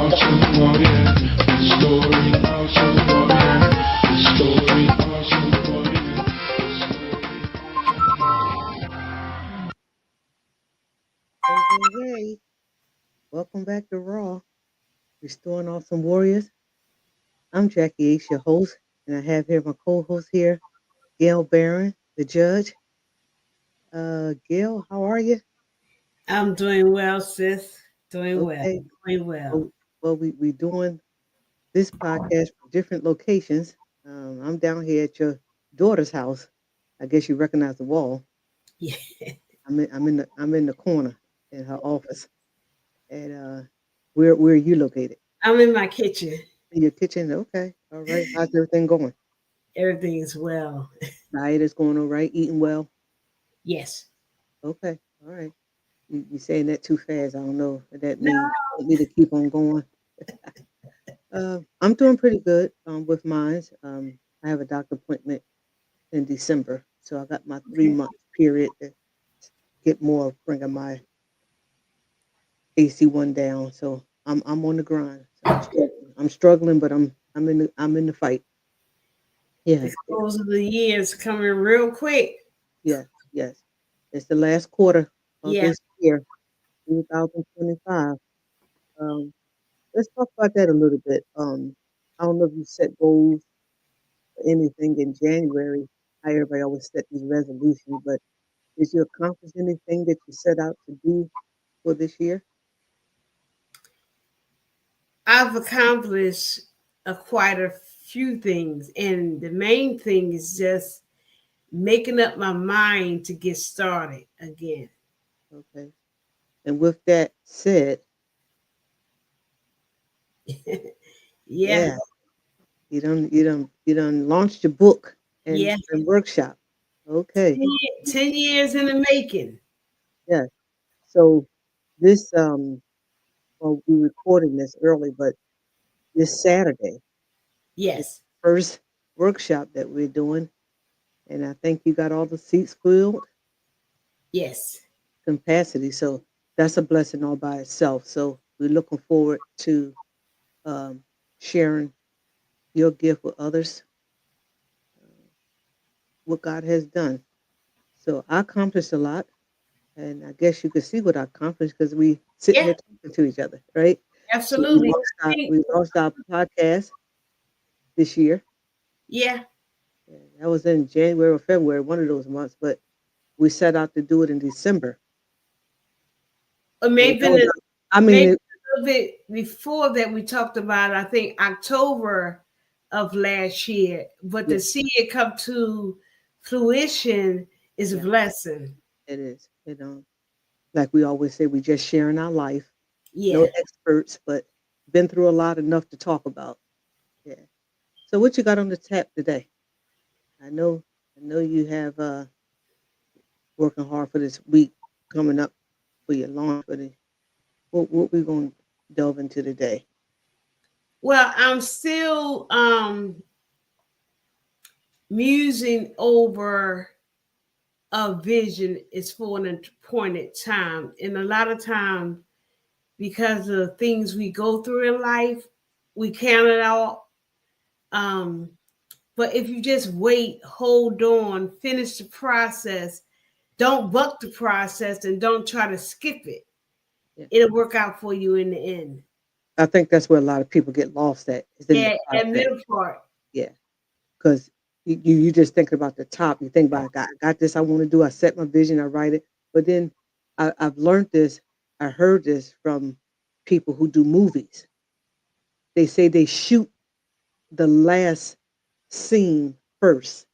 Hey, welcome back to Raw, Restoring Awesome Warriors. I'm Jackie Ace, your host, and I have here my co-host here, Gail Barron, the judge. Gail, how are you? I'm doing well, sis. Doing well. Okay. Doing well. Well, we doing this podcast from different locations. I'm down here at your daughter's house. I guess you recognize the wall. Yeah. I'm in the corner in her office. And where are you located? I'm in my kitchen. In your kitchen. Okay. All right. How's everything going? Everything is well. Diet is going all right. Eating well. Yes. Okay. All right. You saying that too fast. I don't know if that No. means you want me to keep on going. I'm doing pretty good with mine. I have a doctor appointment in December, so I got my three Okay. month period to get more, bringing my AC1 down. So I'm on the grind. So I'm struggling. But I'm in the fight. The Yes, yes, close of the year is coming real quick. yes, yes. It's the last quarter of Yeah. this year, 2025. Um, let's talk about that a little bit. I don't know if you set goals or anything in January. How everybody always set these resolutions, but did you accomplish anything that you set out to do for this year? I've accomplished quite a few things. And the main thing is just making up my mind to get started again. Okay. And with that said, Yeah. yeah, you done launched your book and, Yeah. and workshop. Okay. 10 years in the making. Yes. So this well, we're recording this early, but this Saturday is Yes. the first workshop that we're doing, and I think you got all the seats filled Yes. capacity. So that's a blessing all by itself. So we're looking forward to um, sharing your gift with others, what God has done. So I accomplished a lot, and I guess you could see what I accomplished because we sitting Yeah. here talking to each other, right? So we Absolutely. launched our, we launched our podcast this year. Yeah. Yeah, that was in January or February, one of those months, but we set out to do it in December. Or So maybe that was, I mean, maybe a little bit before that we talked about, I think October of last year. But yeah, to see it come to fruition is a yeah, blessing. it is. Like we always say, we just sharing our life. No Yeah. experts, but been through a lot enough to talk about. Yeah. So what you got on the tap today? I know, I know you have working hard for this week coming up for your launch. But what we gonna delve into today? Well, I'm still musing over a vision is for an appointed time. And a lot of time because of things we go through in life, we count it out. Um, but if you just wait, hold on, finish the process, don't buck the process and don't try to skip it, Yeah. it'll work out for you in the end. I think that's where a lot of people get lost at, is in the Yeah, that process. middle part. Yeah. Because you just thinking about the top. You think about I got this I want to do. I set my vision. I write it. But then I've learned this. I heard this from people who do movies. They say they shoot the last scene first,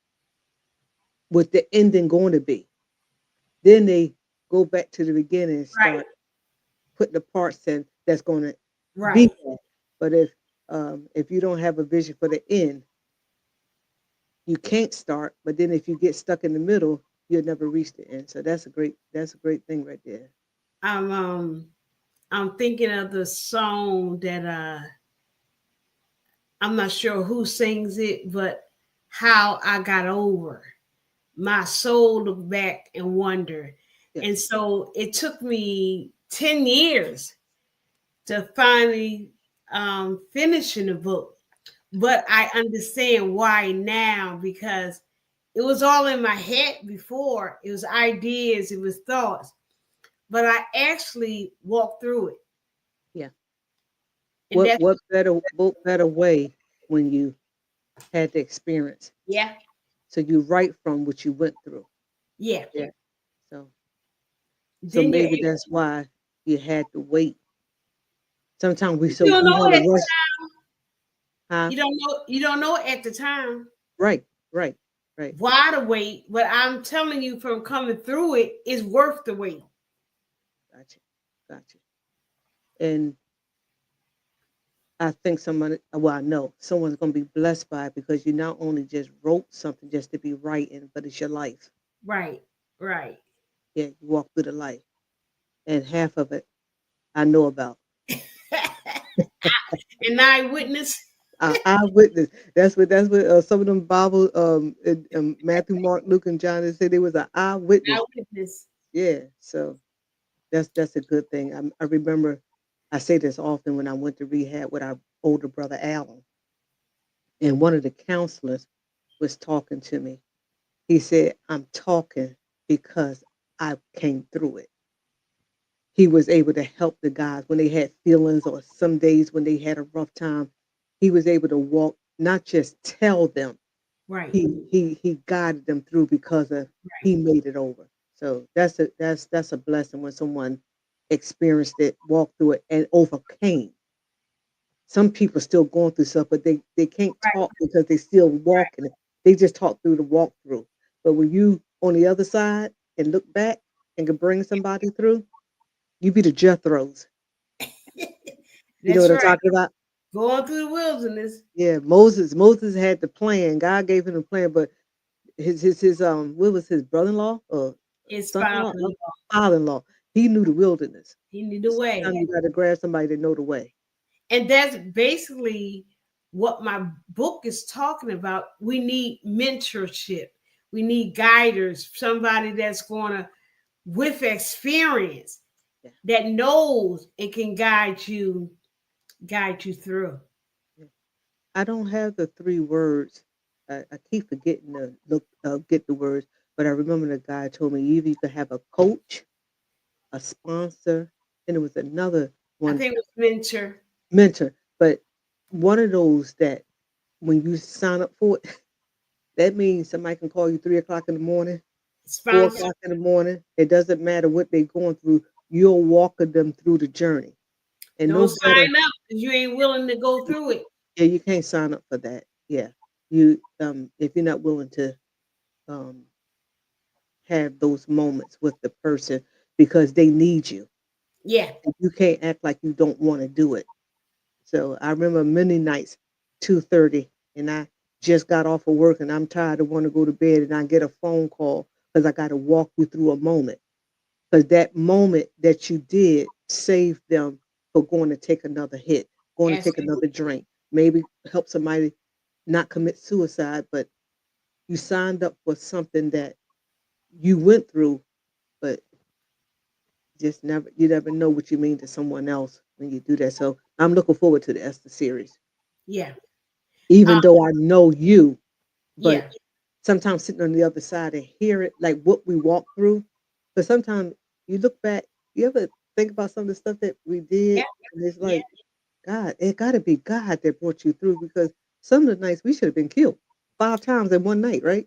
with the ending going to be. Then they go back to the beginning and Right, start putting the parts in that's going to be right. that. But if you don't have a vision for the end, you can't start. But then if you get stuck in the middle, you'll never reach the end. So that's a great thing right there. I'm um I'm thinking of the song that I'm not sure who sings it, but how I got over. My soul looked back and wondered. And Yes. so it took me 10 years to finally finishing the book, but I understand why now, because it was all in my head before. It was ideas, it was thoughts, but I actually walked through it, Yeah. and that's What better way when you had the experience? yeah, So you write from what you went through. yeah. Yeah. So so Then you're maybe able, that's why you had to wait. Sometimes you don't we know want it to at rush, the time. huh? You don't know it at the time Right, right, right. why to wait, but I'm telling you, from coming through it, it's worth the wait. Gotcha. Gotcha. And I think someone, well, I know someone's going to be blessed by it because you not only just wrote something just to be writing, but it's your life. Right, right. Yeah, you walk through the life, and half of it I know about. An eyewitness. Eyewitness. That's what some of them Bible, Matthew, Mark, Luke, and John, they say they was an eyewitness. Eyewitness. Yeah, so that's a good thing. I remember I say this often when I went to rehab with our older brother Alan, and one of the counselors was talking to me. He said, "I'm talking because I came through it." He was able to help the guys when they had feelings or some days when they had a rough time. He was able to walk, not just tell them. Right, He guided them through because of he right, made it over. So that's a blessing when someone experienced it, walked through it, and overcame. Some people still going through stuff, but they can't right, talk because they still walking it. They just talk through the walkthrough. But when you on the other side and look back and can bring somebody through, you be the Jethros. right. You know That's what I'm right. talking about? Going through the wilderness Yeah, Moses had the plan. God gave him the plan, but his what was his brother-in-law or is son-in-law? following. Father-in-law. He knew the wilderness. He need So the way. sometimes you gotta grab somebody that know the way. And that's basically what my book is talking about. We need mentorship. We need guiders, somebody that's going to, with experience, Yeah, that knows and can guide you through. yeah. I don't have the 3 words. I keep forgetting to get the words, but I remember the guy told me either you could have a coach, a sponsor, and it was another I one, think it was mentor, mentor, but one of those that when you sign up for it, that means somebody can call you 3 o'clock in the morning, four sponsor. o'clock in the morning. It doesn't matter what they're going through. You're walking them through the journey, and no Don't better. sign up if you ain't willing to go through it. Yeah, you can't sign up for that. Yeah, you if you're not willing to um have those moments with the person because they need you. Yeah. And you can't act like you don't want to do it. So I remember many nights, 2:30, and I just got off of work and I'm tired. I want to go to bed, and I get a phone call because I got to walk you through a moment. Because that moment that you did saved them for going to take another hit, going to take another Absolutely. drink, maybe help somebody not commit suicide, but you signed up for something that you went through, but just never know what you mean to someone else when you do that. So I'm looking forward to the Esther series, Yeah. Uh, even though I know you, but yeah. sometimes sitting on the other side and hear it, like what we walk through. But sometimes you look back, you ever think about some of the stuff that we Yeah. did, and it's Yeah. like, God, it got to be God that brought you through because some of the nights we should have been killed 5 times in one night, right?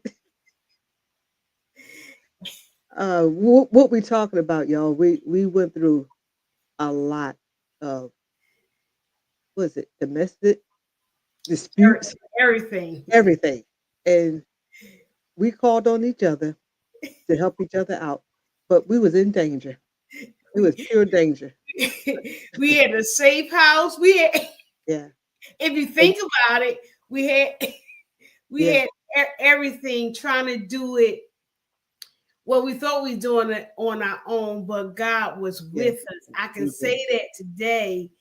What we talking about, y'all? We went through a lot of was it domestic Every- disputes, Everything. everything, and we called on each other to help each other out, but we was in danger. It was we, pure danger. we had a safe house. We had, Yeah, if you and think about it, we had we yeah, had everything trying to do it. Well, we thought we was doing it on our own, but God was yeah, with us. I can he say did. that today,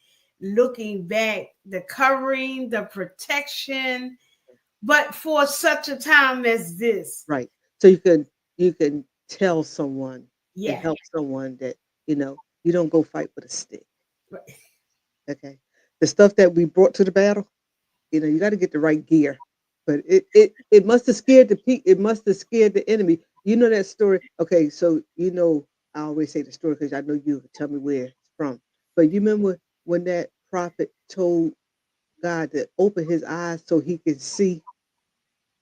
looking back, the covering, the protection, but for such a time as this. Right. So you can tell someone and Yeah. help someone that you don't go fight with a stick. Right. Okay. the stuff that we brought to the battle, you got to get the right gear. But it must have scared it must have scared the enemy. You know that story. Okay, so I always say the story because I know you tell me where it's from. But you remember when that prophet told God to open his eyes so he could see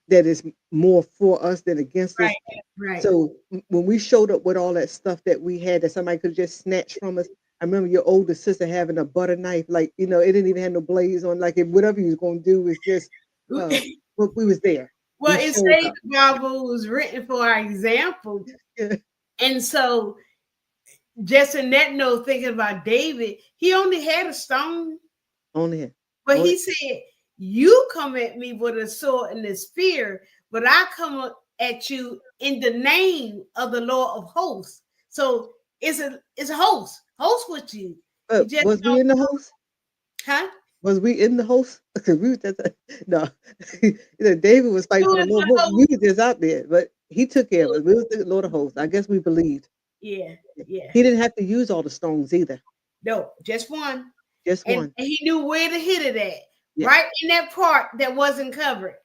that it's more for us than against us. Right, right. So when we showed up with all that stuff that we had that somebody could just snatch from us, I remember your older sister having a butter knife, like it didn't even have no blades on, like whatever you was gonna do was just uh look, we was there. We Well, it showed says up. the Bible was written for our example. Yeah, And so, just in that note, thinking about David, he only had a stone, on here. but On he said, "You come at me with a sword and a spear, but I come at you in the name of the Lord of hosts." So it's a host with you. You just was we don't, in the host? huh? Was we in the host? Because we was just no. David was fighting You for the in Lord. the We host. was just out there, but he took care of us. We was the Lord of hosts. I guess we believed. Yeah, yeah. He didn't have to use all the stones either. No, just one. Just And one. he knew where to hit it at, Yeah. right in that part that wasn't covered,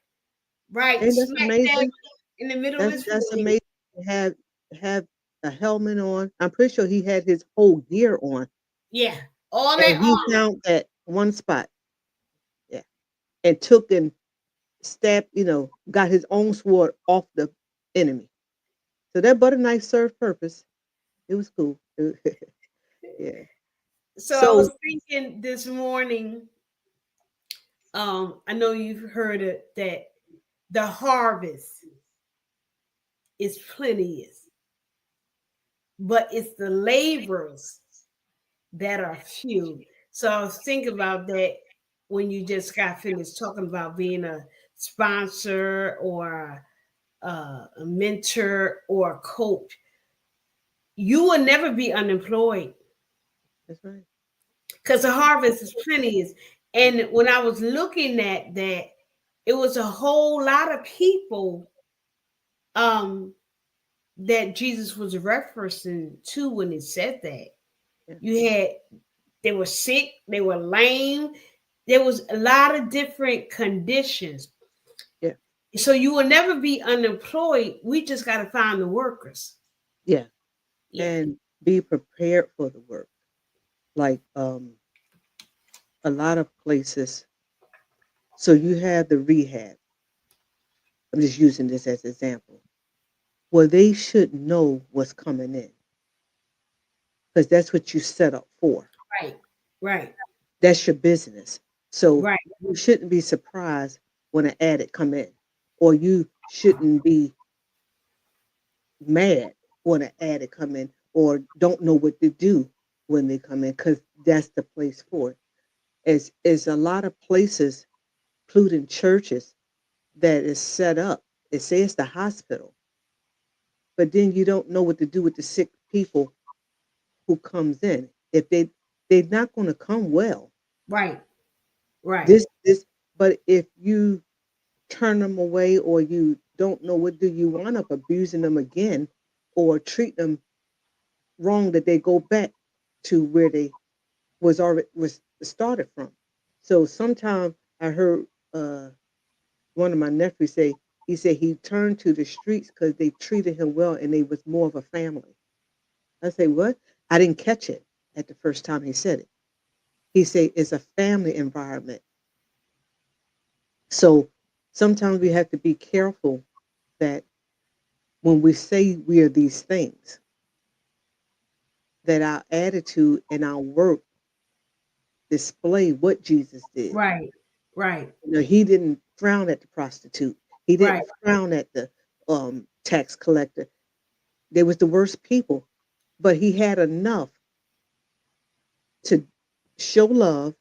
right And that's smack dab amazing. in the middle of That's his that's forehead. amazing to have a helmet on. I'm pretty sure he had his whole gear on, Yeah, all that and he armor. found that one spot. Yeah, and took and stabbed. Got his own sword off the enemy. So that butter knife served purpose. It was cool. Yeah. So I was So thinking this morning, I know you've heard it that the harvest is plenteous, but it's the laborers that are few. So I was thinking about that when you just got finished talking about being a sponsor or a mentor or a coach. You will never be unemployed that's right. because the harvest is plenteous. And when I was looking at that, it was a whole lot of people um, that Jesus was referencing to when he said that. Yeah. You had they were sick, they were lame. There was a lot of different conditions. Yeah. So you will never be unemployed. We just got to find the workers. Yeah. Yeah. And be prepared for the work. Like a lot of places. So you have the rehab. I'm just using this as an example. Well, they should know what's coming in because that's what you set up for. Right. Right. That's your business. So Right. you shouldn't be surprised when an addict come in, or you shouldn't be mad when an addict come in, or don't know what to do when they come in, because that's the place for it. Is a lot of places, including churches, that is set up. It says the hospital, but then you don't know what to do with the sick people who comes in. If they're not going to come well. Right. Right. This but if you turn them away or you don't know what do you wind up abusing them again or treat them wrong that they go back to where they was started from. So sometimes I heard one of my nephews say he said he turned to the streets because they treated him well and they was more of a family. I say what? I didn't catch it at the first time he said it. He said it's a family environment. So sometimes we have to be careful that when we say we are these things, that our attitude and our work display what Jesus did. Right. Right. He didn't frown at the prostitute. He Right. didn't frown at the tax collector. They was the worst people, but he had enough to show love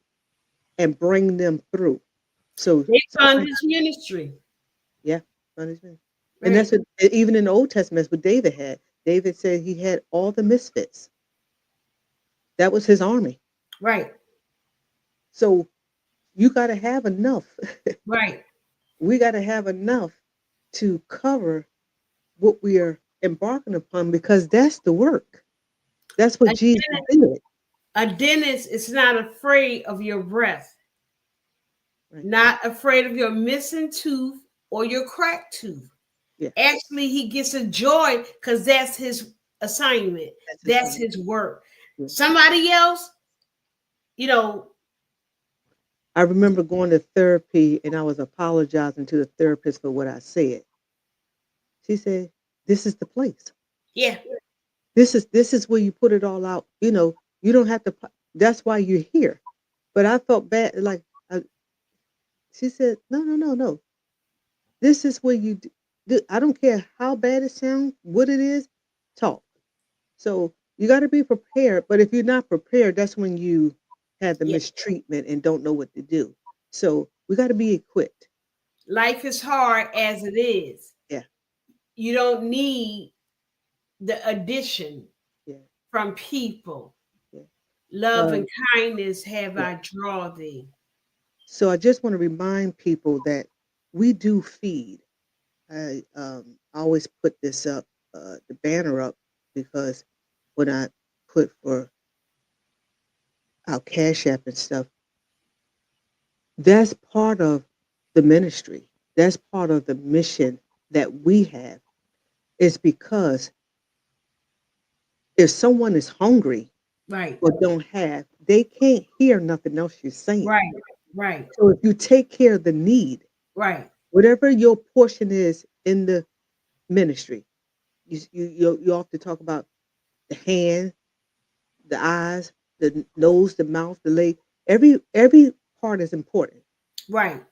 and bring them through. So They found sometimes, his ministry. yeah, punishment. And that's Right. what even in the Old Testament, that's what David had. David said he had all the misfits. That was his army. Right. So you got to have enough. Right. We got to have enough to cover what we are embarking upon because that's the work. That's what And Jesus did. A dentist is not afraid of your breath, Right. not afraid of your missing tooth or your cracked tooth. Yeah. Actually, he gets a joy because that's his assignment. That's the That's same. his work. Yeah. Somebody else, you know, I remember going to therapy and I was apologizing to the therapist for what I said. She said, "This is the place. yeah, This is where you put it all out. You don't have to. That's why you're here." But I felt bad. Like she said, "No, no, no, no. This is where you. I don't care how bad it sounds, what it is. Talk." So you got to be prepared. But if you're not prepared, that's when you have the yeah. mistreatment and don't know what to do. So we got to be equipped. Life is hard as it is. Yeah, You don't need the addition yeah, from people. yeah. Love Uh, and kindness have yeah. I draw thee. So I just want to remind people that we do feed. I always put this up, the banner up, because when I put for our Cash App and stuff, that's part of the ministry. That's part of the mission that we have. Is because if someone is hungry Right, or don't have, they can't hear nothing else you're saying. right, right, So if you take care of the need, right, whatever your portion is in the ministry, you often talk about the hand, the eyes, the nose, the mouth, the leg. Every part is important. right,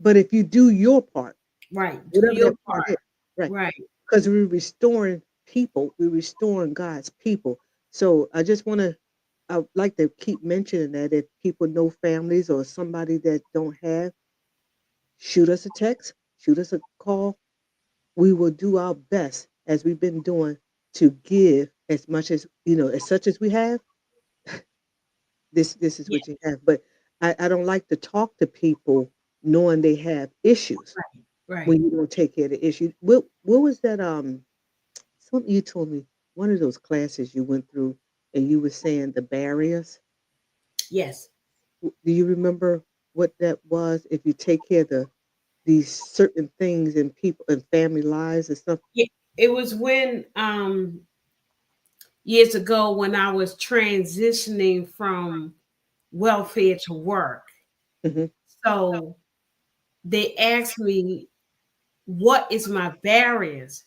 But if you do your part, right. Do whatever your that part is, part. right? Right. Because we're restoring people, we're restoring God's people. So I just want to, I would like to keep mentioning that if people know families or somebody that don't have, shoot us a text, shoot us a call. We will do our best as we've been doing to give as much as as such as we have. This is Yeah. what you have. But I don't like to talk to people knowing they have issues Right. Right. when you don't take care of the issue. What was that something you told me, one of those classes you went through and you were saying the barriers. Yes. Do you remember what that was? If you take care of these certain things in people and family lives and stuff. Yeah. It was when years ago when I was transitioning from welfare to work. Hmm. So they asked me what is my barriers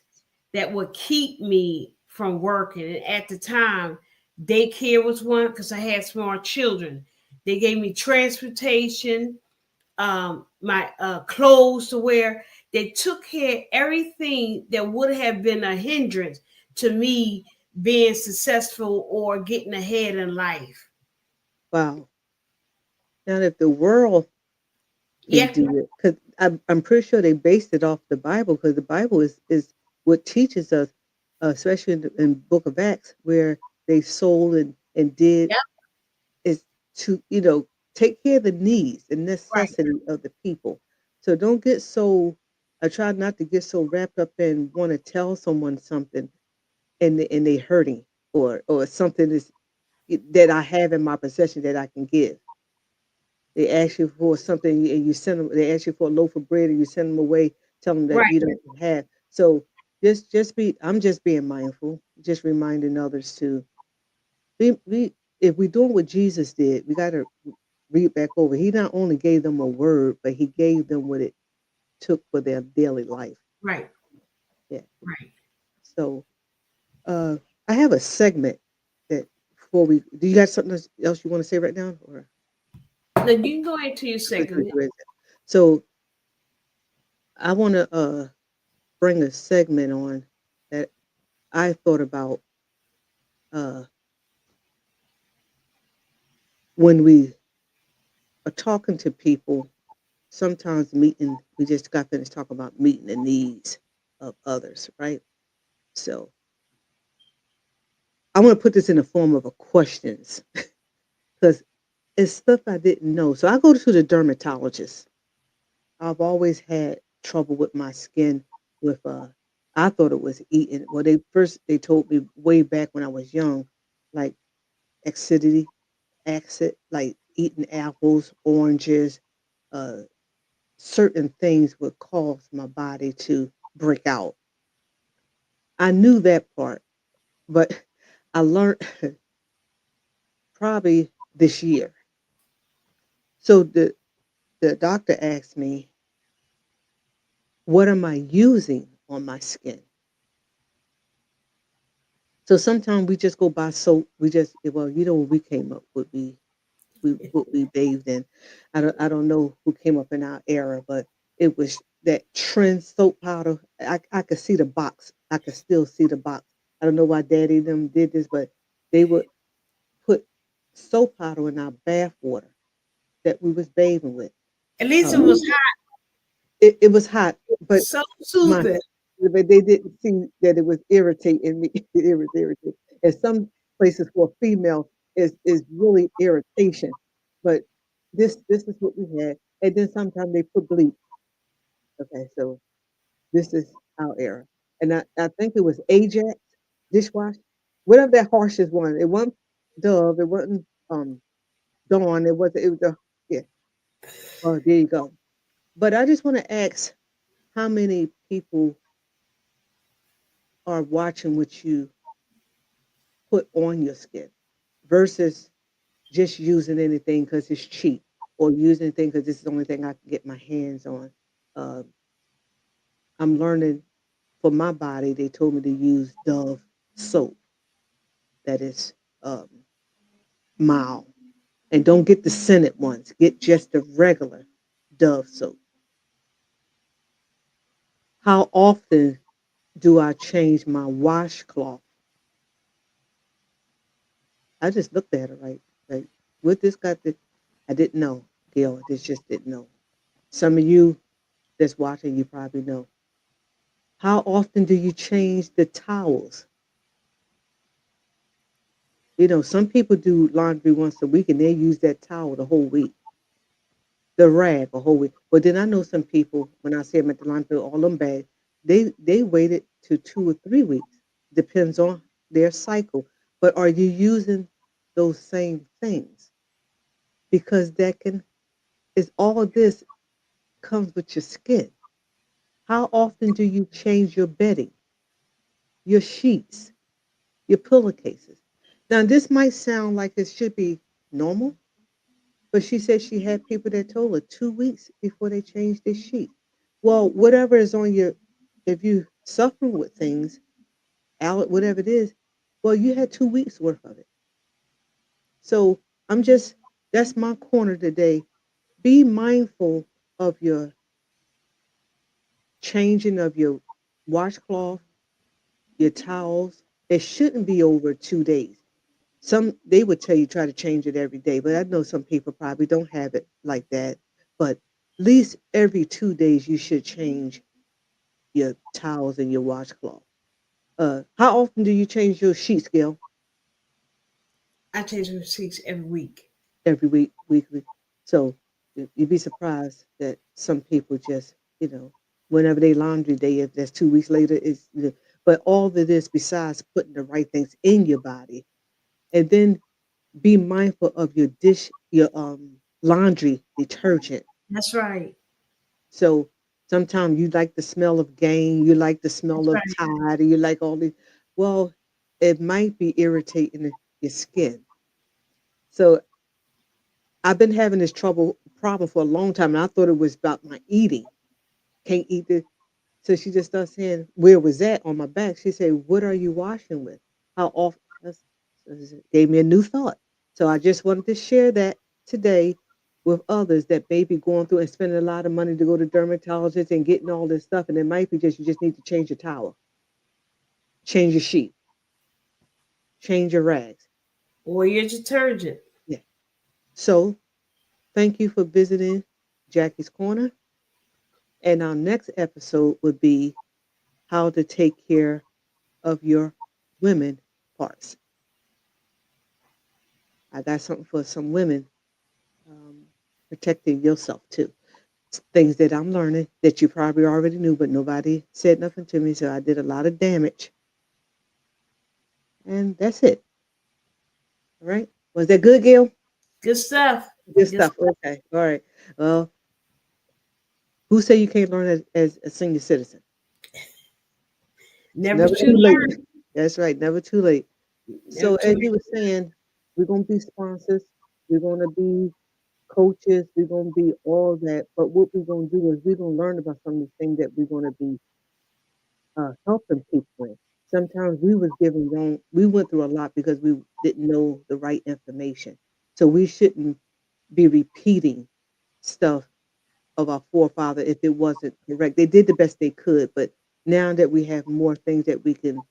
that would keep me from working. And at the time, daycare was one because I had small children. They gave me transportation, my clothes to wear. They took care of everything that would have been a hindrance to me being successful or getting ahead in life. Wow. Now, if the world can Yeah, do it, because I'm pretty sure they based it off the Bible, because the Bible is what teaches us, especially in Book of Acts, where they sold and did yeah, is to take care of the needs and right, necessity of the people. So don't get so. I try not to get so wrapped up in want to tell someone something and they hurting or something is that I have in my possession that I can give. They ask you for something and you send them. They ask you for a loaf of bread and you send them away. Tell them that right, you don't have. So just be. I'm just being mindful. Just reminding others to we if we're doing what Jesus did, we got to read back over. He not only gave them a word, but he gave them what it took for their daily life. right, Yeah. right. So uh I have a segment that before we do you got something else you want to say right now? Or Then you can go into your let's just segment. do it. So I wanna bring a segment on that I thought about uh when we are talking to people, sometimes meeting we just got finished talking about meeting the needs of others, right? So I want to put this in the form of a questions because it's stuff I didn't know. So I go to the dermatologist. I've always had trouble with my skin with I thought it was eating. Well, they told me way back when I was young, like acidity. acid, like eating apples, oranges, uh, certain things would cause my body to break out. I knew that part, but I learned probably this year. So the doctor asked me, what am I using on my skin? So sometimes we just go buy soap. We just well, you know what we came up with we what we bathed in. I don't know who came up in our era, but it was that trend soap powder. I could see the box. I could still see the box. I don't know why daddy them did this, but they would put soap powder in our bath water that we was bathing with. At least it Uh, was it was hot, but so my soothing. but they didn't see that it was irritating me. It was irritating. And some places for a female is really irritation. But this is what we had. And then sometimes they put bleach. Okay, so this is our era. And I think it was Ajax dishwash. Whatever that harshest one. It wasn't Dove, it wasn't Dawn, it was the yeah. Oh, there you go. But I just want to ask how many people are watching what you put on your skin versus just using anything because it's cheap or using anything because this is the only thing I can get my hands on. Uh, I'm learning for my body, they told me to use Dove soap that is um, mild. And don't get the scented ones, get just the regular Dove soap. How often do I change my washcloth? I just looked at it like, what this got to, I didn't know, Gail. I just didn't know. Some of you that's watching, you probably know. How often do you change the towels? You know, some people do laundry once a week and they use that towel the whole week, the rag a whole week. But then I know some people, when I see them at the laundry, all them bags, they waited to 2 or 3 weeks. Depends on their cycle. But are you using those same things? Because that can, is all of this comes with your skin. How often do you change your bedding, your sheets, your pillowcases? Now, this might sound like it should be normal, but she said she had people that told her 2 weeks before they changed their sheets. Well, whatever is on your, if you suffering with things, whatever it is, well, you had 2 weeks worth of it. So I'm just, that's my corner today. Be mindful of your changing of your washcloth, your towels. It shouldn't be over 2 days. Some they would tell you try to change it every day, but I know some people probably don't have it like that. But at least every 2 days you should change your towels and your washcloth. How often do you change your sheets, Gail? I change the receipts every week. Every week, weekly. So you'd be surprised that some people just, whenever they laundry day, if that's 2 weeks later, but all of this besides putting the right things in your body, and then be mindful of your your laundry detergent. That's right. So sometimes you like the smell of Gain, you like the That's smell of right. Tide, you like all these. Well, it might be irritating your skin. So I've been having this problem for a long time, and I thought it was about my eating. Can't eat this. So she just started saying, "Where was that on my back?" She said, "What are you washing with? How often?" Gave me a new thought. So I just wanted to share that today with others that may be going through and spending a lot of money to go to dermatologists and getting all this stuff. And it might be just you just need to change your towel, change your sheet, change your rags. Or your detergent. Yeah. So thank you for visiting Jackie's Corner. And our next episode would be how to take care of your women parts. I got something for some women, um, protecting yourself too. Things that I'm learning that you probably already knew, but nobody said nothing to me. So I did a lot of damage. And that's it. All right. Was that good, Gail? Good stuff. Good Good stuff. stuff. Okay. All right. Well, who say you can't learn as a senior citizen? It's Never never too too late. learn. That's right. Never too late. Never So too as you late. were saying, we're gonna be sponsors. We're gonna be coaches. We're gonna be all that. But what we're gonna do is we're gonna learn about some of the things that we're gonna be helping people with. Sometimes we was given wrong. We went through a lot because we didn't know the right information. So we shouldn't be repeating stuff of our forefather if it wasn't correct. They did the best they could, but now that we have more things that we can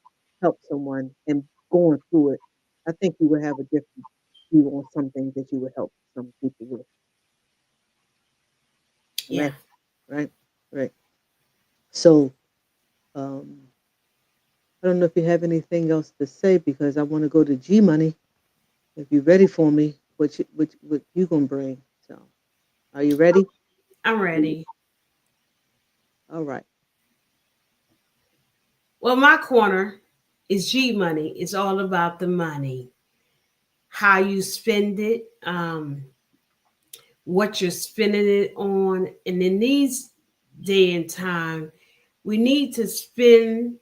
help someone and going through it, I think you will have a different view on some things that you would help some people with. Yeah. Right, right, right. So um, I don't know if you have anything else to say because I want to go to G Money. If you're ready for me, what you gonna bring? So, are you ready? I'm ready. All right. Well, my corner is G Money. It's all about the money, how you spend it, what you're spending it on. And in these day and time, we need to spend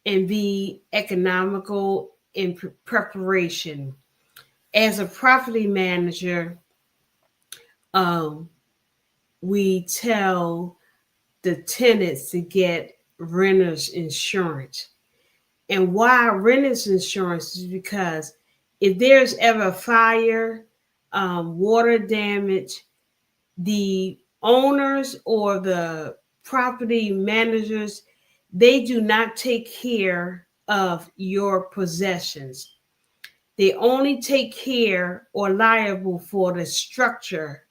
and be economical in preparation. As a property manager, um, we tell the tenants to get renters insurance. And why renters insurance is because if there's ever a fire, water damage, the owners or the property managers, they do not take care of your possessions. They only take care or liable for the structure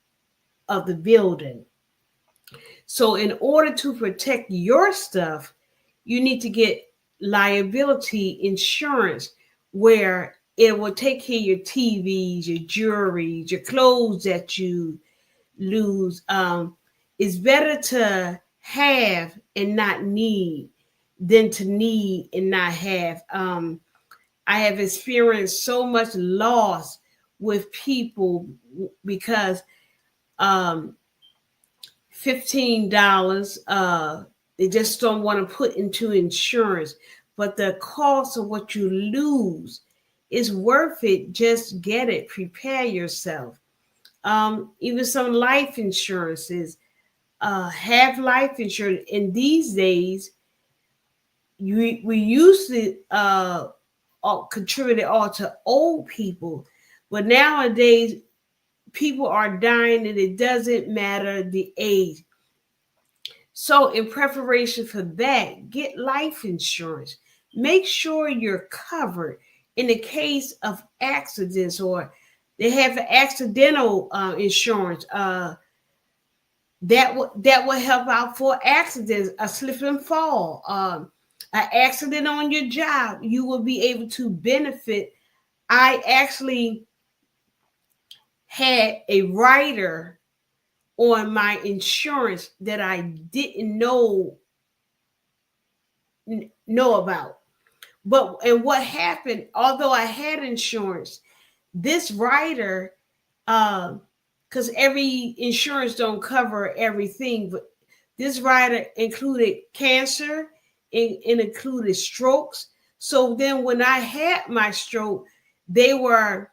of the building. So in order to protect your stuff, you need to get liability insurance where it will take care of your TVs, your jewelry, your clothes that you lose. It's better to have and not need than to need and not have. I have experienced so much loss with people because um, $15 they just don't want to put into insurance, but the cost of what you lose is worth it. Just get it, prepare yourself. Even some life insurances, have life insurance. In these days, we used to contribute it all to old people, but nowadays people are dying and it doesn't matter the age. So, in preparation for that, get life insurance. Make sure you're covered in the case of accidents, or they have accidental insurance. That will help out for accidents, a slip and fall, an accident on your job. You will be able to benefit. I actually had a rider on my insurance that I didn't know about. But and what happened? Although I had insurance, this rider, because every insurance don't cover everything, but this rider included cancer, it included strokes. So then when I had my stroke, they were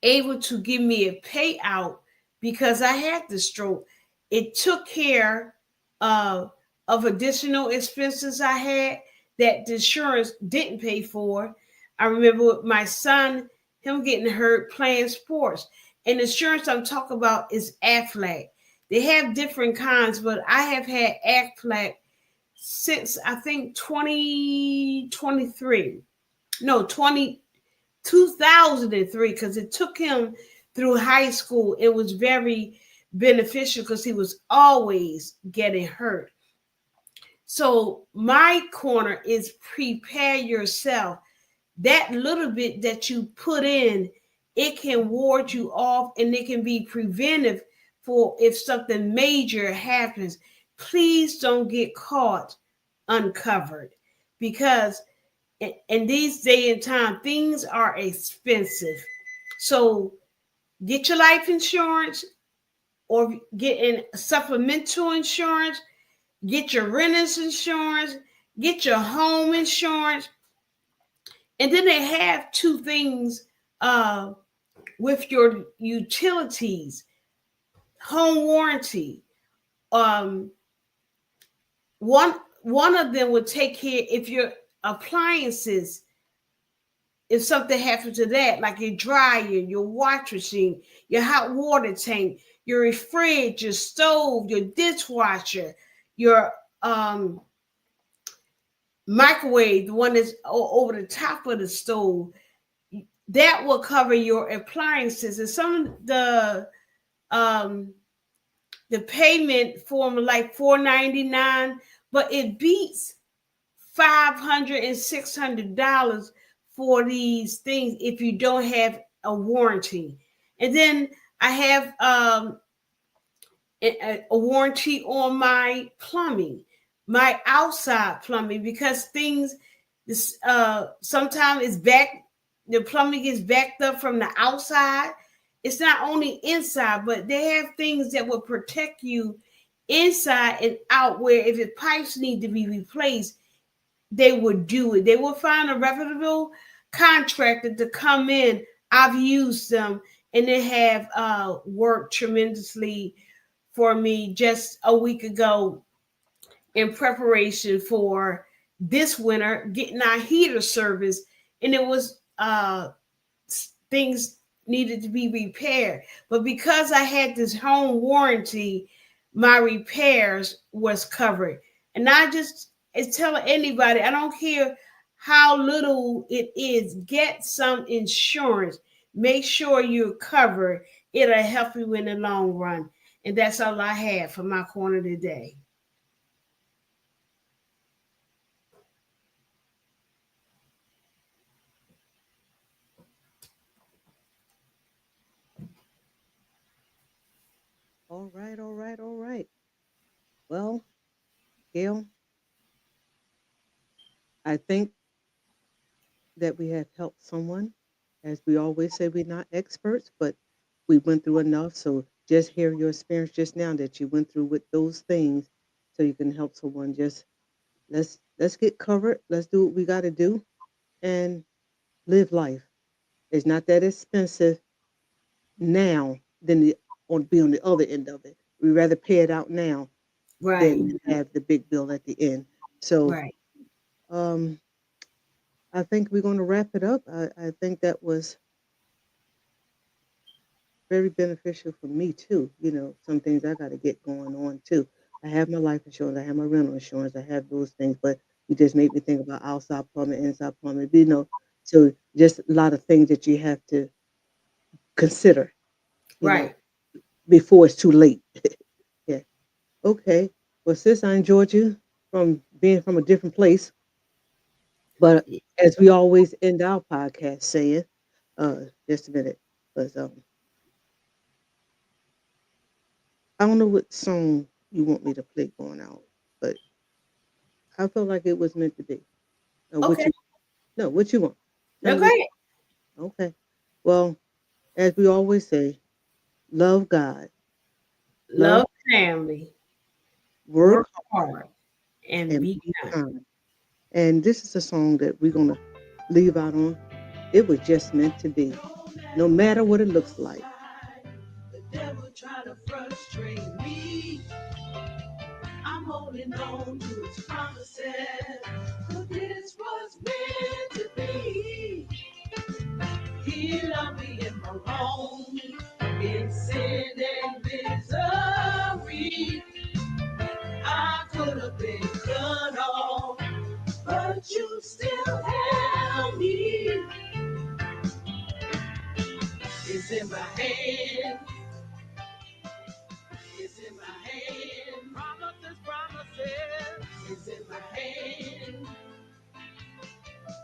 able to give me a payout because I had the stroke. It took care of additional expenses I had that the insurance didn't pay for. I remember with my son, him getting hurt playing sports. And the insurance I'm talking about is Aflac. They have different kinds, but I have had Aflac since I think 2023. No, 2003, because it took him through high school. It was very beneficial because he was always getting hurt. So my corner is prepare yourself. That little bit that you put in, it can ward you off and it can be preventive for if something major happens. Please don't get caught uncovered because in these day and time, things are expensive. So get your life insurance or getting supplemental insurance, get your renter's insurance, get your home insurance. And then they have two things with your utilities, home warranty. Um, one of them would take care if your appliances, if something happened to that, like your dryer, your wash machine, your hot water tank, your fridge, your stove, your dishwasher, your microwave, the one that's over the top of the stove, that will cover your appliances. And some of the payment form like $4.99, but it beats $500 and $600 for these things if you don't have a warranty. And then I have a warranty on my plumbing, my outside plumbing, because things sometimes it's back, the plumbing is backed up from the outside. It's not only inside, but they have things that will protect you inside and out, where if the pipes need to be replaced, they would do it. They will find a reputable contractor to come in. I've used them, and they have worked tremendously for me just a week ago in preparation for this winter, getting our heater service, and it was things needed to be repaired. But because I had this home warranty, my repairs was covered. And I just is telling anybody, I don't care how little it is, get some insurance. Make sure you're covered. It'll help you in the long run. And that's all I have for my corner today. All right, all right, all right. Well, Gail, I think that we have helped someone. As we always say, we're not experts, but we went through enough. So just hear your experience just now that you went through with those things so you can help someone. Just let's get covered. Let's do what we gotta do and live life. It's not that expensive now than be on the other end of it. We rather pay it out now Right, than have the big bill at the end. So right. um, I think we're going to wrap it up. I think that was very beneficial for me too. Some things I got to get going on too. I have my life insurance, I have my rental insurance, I have those things, but you just made me think about outside plumbing, inside plumbing. So just a lot of things that you have to consider. You know, Right. before it's too late. Yeah. Okay. Well, sis, I enjoyed you from being from a different place. But as we always end our podcast saying, just a minute, because I don't know what song you want me to play going out, but I felt like it was meant to be. What Okay. you no, what you want? Tell me what. Okay. Okay. Well, as we always say, love God, love, Love family. work Work hard and and be be kind. kind. And this is a song that we're gonna leave out on. It was just meant to be. No matter what it looks like. The devil try to frustrate me. I'm holding on to his promises. But this was meant to be. He loved me in my wrong, in sin and misery. I could have been cut off, but you still held me. It's in my hand. It's in my hand. Promises, promises. It's in my hand.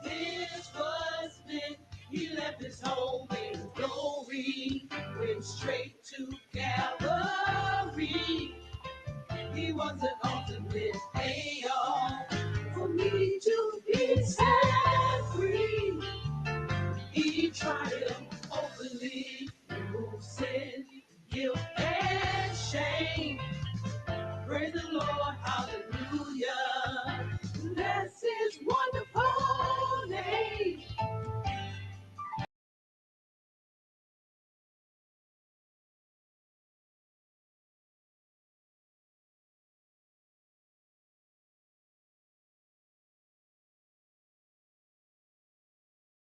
This was meant. He left his home in glory. Went straight to Calvary.